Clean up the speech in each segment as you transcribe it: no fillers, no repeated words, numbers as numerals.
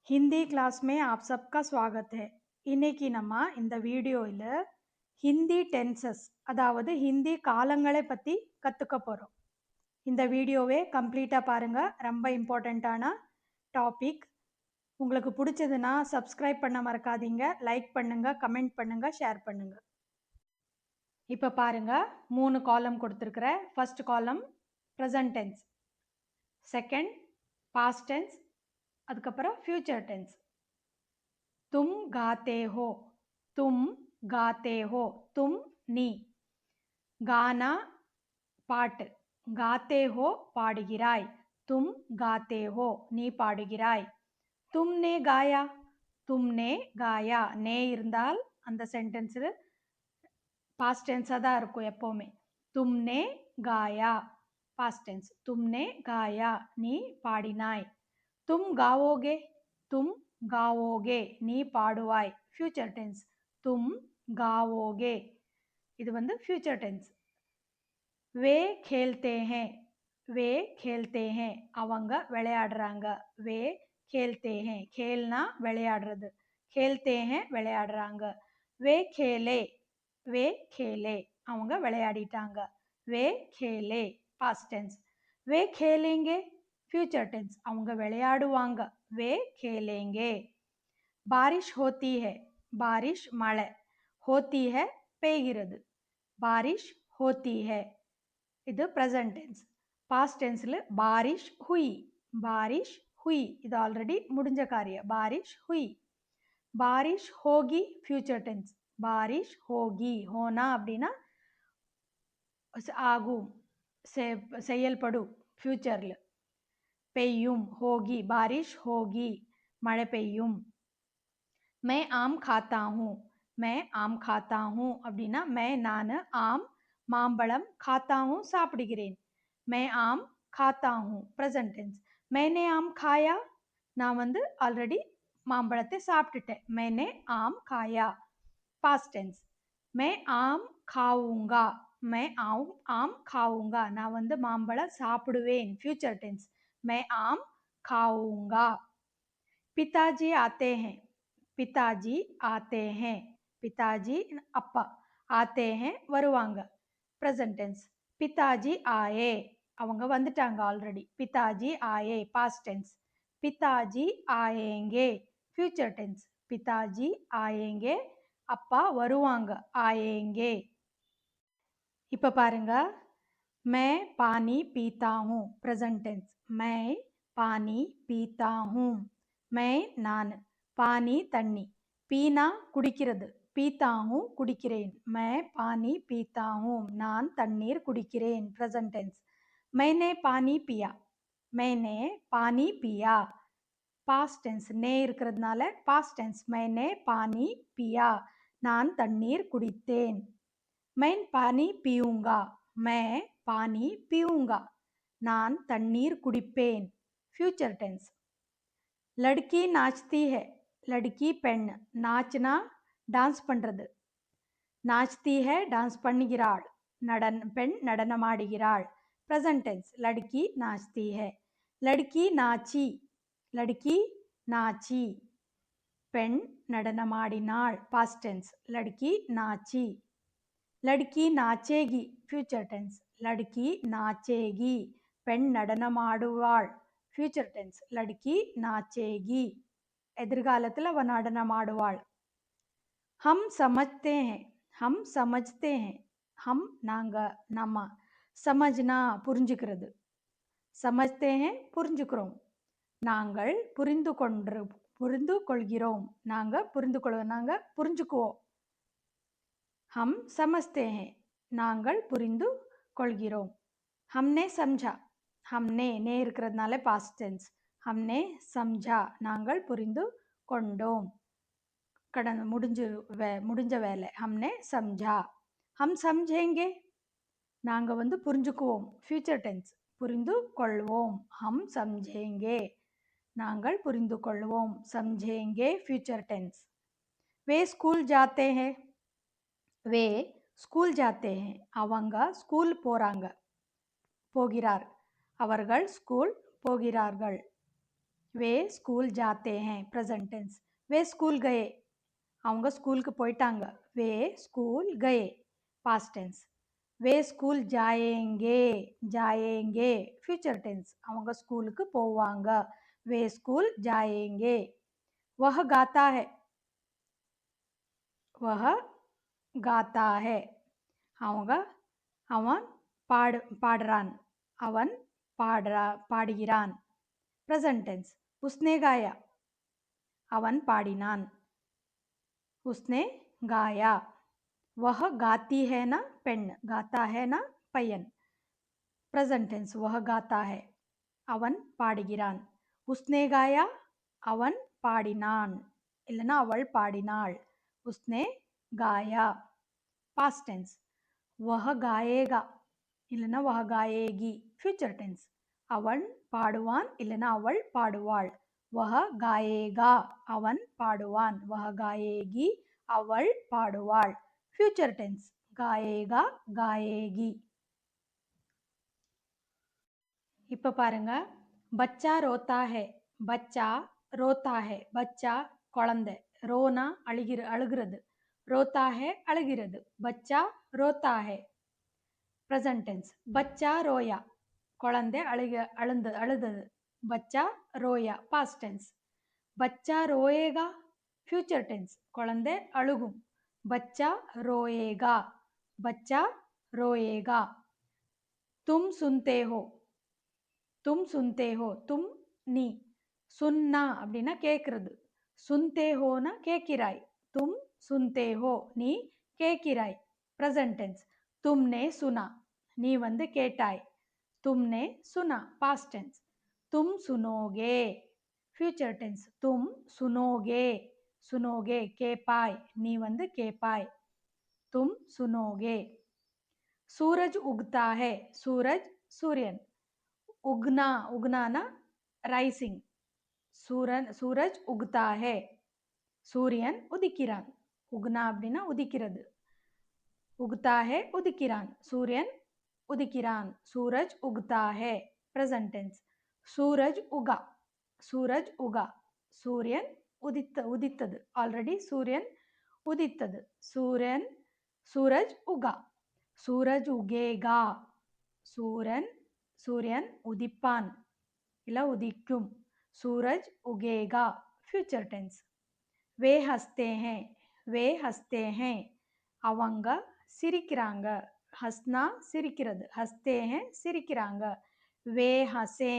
Hindi class में आप सबका स्वागत है. இன்னைக்கு நம்ம இந்த வீடியோவில் ஹிந்தி டென்சஸ் அதாவது ஹிந்தி காலங்களை பற்றி கற்றுக்க போகிறோம். இந்த வீடியோவை கம்ப்ளீட்டாக பாருங்கள். ரொம்ப இம்பார்ட்டண்ட்டான டாபிக். உங்களுக்கு பிடிச்சதுன்னா சப்ஸ்கிரைப் பண்ண மறக்காதீங்க. லைக் பண்ணுங்கள், கமெண்ட் பண்ணுங்கள், ஷேர் பண்ணுங்கள். இப்போ பாருங்கள், 3 காலம் கொடுத்துருக்குறேன். ஃபர்ஸ்ட் காலம் present tense, second past tense, அதுக்கப்புறம் ஃப்யூச்சர் டென்ஸ். तुम गाते हो, तुम गाते हो, तुम நீ. गाना பாட்டு, गाते हो பாடுகிறாய், तुम गाते हो நீ பாடுகிறாய். तुमने गाया, तुमने गाया, நே இருந்தால் அந்த சென்டென்ஸில் பாஸ்ட் டென்ஸாக தான் இருக்கும் எப்போவுமே. तुमने गाया பாஸ்ட் டென்ஸ், तुमने गाया நீ பாடினாய். तुम गाओगे, तुम गाओगे நீ பாடுவாய். ஃபியூச்சர் டென்ஸ், तुम गाओगे இது வந்து ஃபியூச்சர் டென்ஸ். वे खेलते हैं, वे खेलते हैं அவங்க விளையாடுறாங்க. वे खेलते हैं, खेलना விளையாடுறது, खेलते हैं விளையாடுறாங்க. वे खेले, वे खेले அவங்க விளையாடிட்டாங்க. वे खेले பாஸ்ட் டென்ஸ். वे खेलेंगे फ्यूचर टेंस அவங்க விளையாடுவாங்க. वे खेलेंगे. बारिश होती है, बारिश மழை, होती है பெய்கிறது, बारिश होती है இது ப்ரெசன்ட் டென்ஸ். பாஸ்ட் டென்ஸில் बारिश हुई, बारिश हुई இது ஆல்ரெடி முடிஞ்ச காரியம். बारिश हुई. बारिश होगी ஃபியூச்சர் டென்ஸ். बारिश होगी होना அப்படின்னா ஆகும், செயல்படும் ஃபியூச்சரில். பெய்யும், होगी बारिश होगी மழை பெய்யும். मैं आम खाता हूँ, मैं आम खाता हूँ அப்படின்னா मैं நான், ஆம் மாம்பழம், खाता हूँ சாப்பிடுகிறேன். मैं आम खाता हूँ ப்ரெசன்ட் டென்ஸ். मैंने आम खाया நான் வந்து ஆல்ரெடி மாம்பழத்தை சாப்பிட்டுட்டேன். मैंने आम खाया பாஸ்ட் டென்ஸ். मैं आम खाऊंगा, मैं आम खाऊंगा நான் வந்து மாம்பழம் சாப்பிடுவேன். Future tense. मैं आम खाऊंगा. पिताजी आते हैं, पिताजी आते हैं, पिताजी அப்பா, आते हैं வருவாங்க. Present tense. पिताजी आए அவங்க வந்துட்டாங்க ஆல்ரெடி. पिताजी आए பாஸ்ட் டென்ஸ். पिताजी आएंगे ஃபியூச்சர் டென்ஸ். पिताजी आएंगे அப்பா வருவாங்க. आएंगे. இப்போ பாருங்க, मैं पानी पीता हूँ ப்ரெசன்ட் டென்ஸ். मैं पानी पीता हूँ, मैं நான், पानी தண்ணி, பீனா குடிக்கிறது, पीता हूँ குடிக்கிறேன். मैं पानी पीता हूँ நான் தண்ணீர் குடிக்கிறேன். Present tense. मैंने पानी पिया, मैंने पानी पिया பாஸ்ட் டென்ஸ். நே இருக்கிறதுனால பாஸ்ட் டென்ஸ். मैंने पानी पिया நான் தண்ணீர் குடித்தேன். मैं पानी पीऊंगा, मैं पानी पीऊंगा நான் தண்ணீர் குடிப்பேன். Future tense. लड़की नाचती है, लड़की பெண், நாச்சுனா டான்ஸ் பண்ணுறது, नाचती है டான்ஸ் பண்ணுகிறாள், பெண் நடனமாடுகிறாள். Present tense. लड़की नाचती है. लड़की नाची, लड़की नाची பெண் நடனமாடினாள். Past tense. लड़की नाची. लड़की नाचेगी ஃபியூச்சர் டென்ஸ். लड़की नाचेगी பெண் நடனமாடுவாள். Future tense. लड़की नाचेगी எதிர்காலத்தில் அவ நடனமாடுவாள். हम समझते हैं, हम समझते हैं हम நாங்கள், நம்ம. समझना புரிஞ்சுக்கிறது, समझते हैं புரிஞ்சுக்கிறோம். நாங்கள் புரிந்து கொள்கிறோம், நாங்கள் புரிந்து கொள்வோம், நாங்கள் புரிஞ்சுக்குவோம். हम समझते हैं நாங்கள் புரிந்து கொள்கிறோம். हमने समझा, हमने நே இருக்கிறதுனால பாஸ்ட் டென்ஸ். हमने समझा நாங்கள் புரிந்து கொண்டோம், கடந்த முடிஞ்ச வேலை. हमने समझा. हम समझेंगे நாங்கள் வந்து புரிஞ்சுக்குவோம். Future tense. புரிந்து கொள்வோம். हम समझेंगे நாங்கள் புரிந்து கொள்வோம். समझेंगे ஃபியூச்சர் டென்ஸ். वे स्कूल जाते हैं, वे ஸ்கூல் जाते हैं அவங்க ஸ்கூல் போகிறாங்க, போகிறார், அவர்கள் ஸ்கூல் போகிறார்கள். वे स्कूल जाते हैं प्रेजेंट टेंस वे स्कूल गए அவங்க ஸ்கூலுக்கு போயிட்டாங்க वे स्कूल गए past tense वे स्कूल जाएंगे जाएंगे future tense அவங்க ஸ்கூலுக்கு போவாங்க वे स्कूल जाएंगे वह गाता है वह गाता है அவங்க அவன் பாடுறான் அவன் பாடுகிறான் present tense उसने गाया அவன் பாடினான் उसने गाया वह गाती है ना பெண் गाता है ना பையன் present tense वह गाता है அவன் பாடுகிறான் उसने गाया அவன் பாடினான் இல்லனா அவள் பாடினாள் उसने गाया past tense वह गाएगा இல்லனா वह गाएगी future tense அவன் பாடுவான் இல்லனா அவள் பாடுவாள் वह गाएगा அவன் பாடுவான் वह गाएगी அவள் பாடுவாள் future tense गाएगा गाएगी இப்போ பாருங்க बच्चा रोता है बच्चा रोता है बच्चा குழந்தை ரோனா அழுகிறது रोता है அழுகிறது बच्चा रोता है present tense बच्चा रोया குழந்தை அழுதது बच्चा रोया past tense बच्चा रोएगा future tense குழந்தை அழுகும் बच्चा रोएगा बच्चा रोएगा तुम सुनते हो तुम நீ सुनना அப்படின்னா கேட்கறது सुनते हो ना கேட்கிறாய் तुम सुनते हो நீ கேட்கிறாய் present tense तुमने सुना நீ வந்து கேட்டாய் तुमने सुना past tense तुम सुनोगे future tense तुम सुनोगे கேட்பாய் நீ வந்து கேட்பாய் तुम सुनोगे सूरज उगता है सूरन उगना ना राइसिंग सूरज उगता है सूर्यन उदिक्किरान उगना அப்படினா உதிக்கிறது उगता है उदिक्किरान सूर्यन उदिक्किरान सूरज उगता है present tense सूरज उगा सूर्यन उदिத்தது ஆல்ரெடி சூரியன் உதித்தது सूरज उगा सूरज उगेगा सूर्यन उदिप्पान இல்ல உதிக்கும் सूरज उगेगा future tense वे हंसते हैं அவங்க சிரிக்கிறாங்க हंसना சிரிக்கிறது हंसते हैं சிரிக்கிறாங்க वे हंसे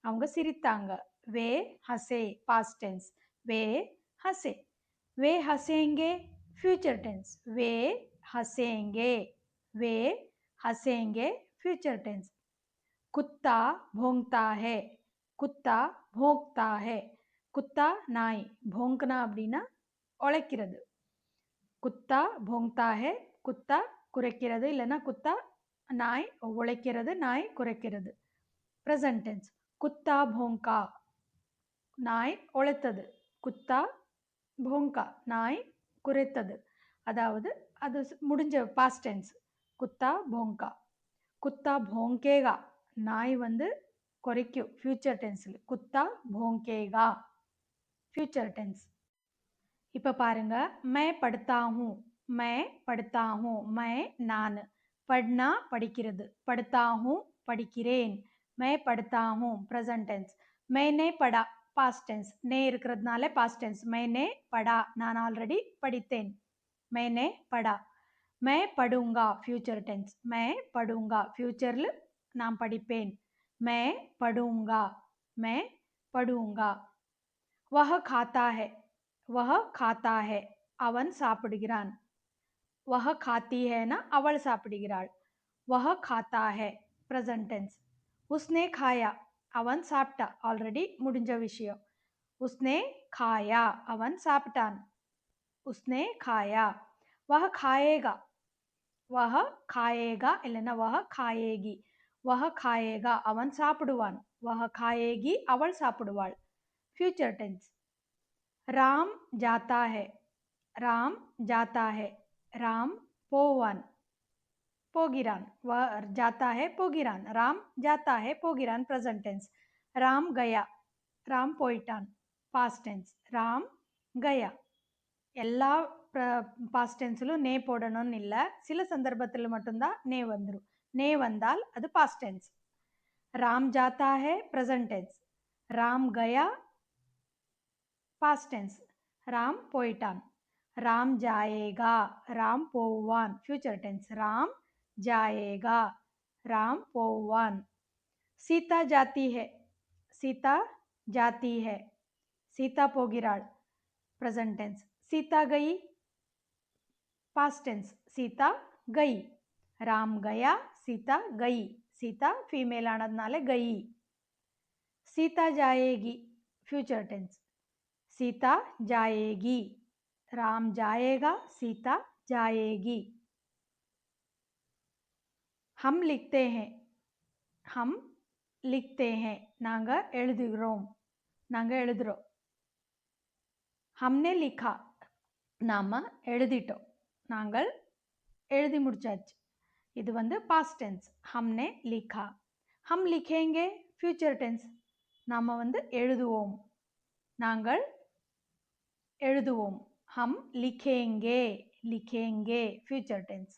அவங்க சிரித்தாங்க वे हंसे past tense वे हंसेंगे future tense वे हंसेंगे future tense कुत्ता भौंकता है कुत्ता नाई भौंकना அப்படினா உழைக்கிறது कुत्ता भौंकता है कुत्ता குரைக்கிறது இல்லனா कुत्ता நாய் உழைக்கிறது நாய் குரைக்கிறது present tense कुत्ता भौंका நாய் உழைத்தது कुत्ता भौंका நாய் குரைத்தது அதாவது அது முடிஞ்ச past tense कुत्ता भौंका कुत्ता भौंकेगा நாய் வந்து குரைக்கும் future tenseல कुत्ता भौंकेगा future tense இப்போ பாருங்க मैं पढ़ता हूँ मैं நான் पढ़ना படிக்கிறது पढ़ता हूँ படிக்கிறேன் मैं पढ़ता हूँ present tense मैंने पढ़ा past tense ने இருக்கிறதுனால past tense मैंने पढ़ा நான் ஆல்ரெடி படித்தேன் मैंने पढ़ा मैं पढ़ूंगा future tense मैं पढ़ूंगा futureல நான் படிப்பேன் मैं पढ़ूंगा वह खाता है அவன் சாப்பிடுகிறான் वह खाती है ना அவள் சாப்பிடுகிறாள் वह खाता है present tense उसने खाया அவன் சாப்பிட்டா ஆல்ரெடி முடிஞ்ச விஷயம் उसने खाया அவன் சாப்பிட்டான் उसने खाया वह खाएगा இல்லனா वह खाएगी वह खाएगा அவன் சாப்பிடுவான் वह खाएगी அவள் சாப்பிடுவாள் future tense राम जाता है राम போகிறான் जाता है போகிறான் राम जाता है போகிறான் present tense ராம் கயா, ராம் போயிட்டான். பாஸ்ட் டென்ஸ் ராம் கயா. எல்லா பாஸ்ட் டென்ஸ்லும் நே போடணும்னு இல்லை, சில சந்தர்ப்பத்தில் மட்டும்தான் நே வந்துடும். நே வந்தால் அது பாஸ்ட் டென்ஸ். ராம் ஜாத்தா ஹே ப்ரெசன்ட் டென்ஸ். ராம் கயா பாஸ்ட் டென்ஸ். ராம் போயிட்டான். ராம் ஜாயேகா, ராம் போவான் ஃபியூச்சர் டென்ஸ். ராம் ஜாயேகா, ராம் போவான். சீதா ஜாத்தி ஹே, சீதா ஜாத்தி ஹே, சீதா போகிறாள் ப்ரெசன்ட் டென்ஸ். சீதா கई பாஸ்ட் டென்ஸ். சீதா கई. ராம் கயா, சீதா கई. சீதா ஃபீமேல் ஆனதுனால கई. சீதா ஜாயேகி ஃபியூச்சர் டென்ஸ். सीता जाएगी. राम जाएगा, सीता जाएगी. हम लिखते हैं, हम लिखते हैं நாங்க எழுதுகிறோம், நாங்க எழுதுறோம். हमने लिखा, நாம எழுதிட்டோம், நாங்கள் எழுதி முடிச்சாச்சு. இது வந்து பாஸ்ட் டென்ஸ். हमने लिखा. हम लिखेंगे ஃபியூச்சர் டென்ஸ். நாம வந்து எழுதுவோம், நாங்கள் எழுதுவோம். हम लिखेंगे, लिखेंगे फ्यूचर टेंस.